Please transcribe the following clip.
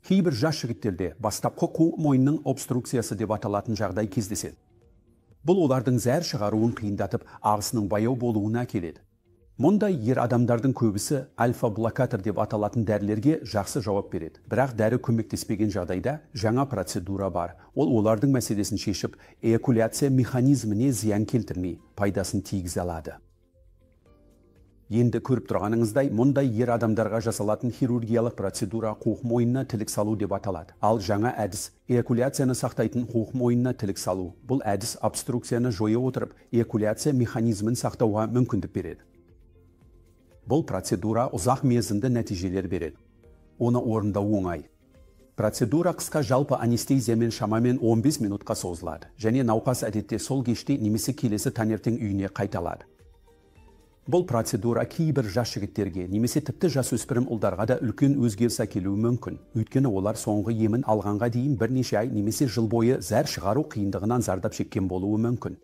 Кейбір жас жігіттерде бастапқы қуық мойынның обструкциясы деп аталатын жағдай кездеседі. Бұл олардың зәр шығаруын қиындатып, ағысының баяу болуына әкеледі. Мұндай ер адамдардың көбісі альфа-блокатор деп аталатын дәрілерге жақсы жауап береді. Бірақ дәрі көмектеспеген жағдайда жаңа процедура бар. Ол олардың мәселесін шешіп, эякуляция механизміне зиян келтірмей, пайдасын тигізе алады. Енді көріп тұрғаныңыздай, мұндай ер адамдарға жасалатын хирургиялық процедура қуық мойнына тілік салу деп аталады. Ал жаңа әдіс эякуляцияны сақтайтын қуық мойнына тілік салу. Бұл әдіс обструкцияны жоя отырып, эякуляция механизмін сақтауға мүмкіндік береді. Бұл процедура ұзақ мерзімді нәтижелер береді. Оны орындау оңай. Процедура қысқа жалпы анестезиямен шамамен 15 минутқа созылады. Және науқас әдетте сол кеште немесе келесі таңертең үйіне қайталады. Бұл процедура кейбір жас жігіттерге немесе тіпті жасөспірім ұлдарға да үлкен өзгеріс әкелуі мүмкін. Өйткені олар соңғы емін алғанға дейін бірнеше ай немесе жыл бойы зәр шығару қиындығынан зардап шеккен болуы мүмкін.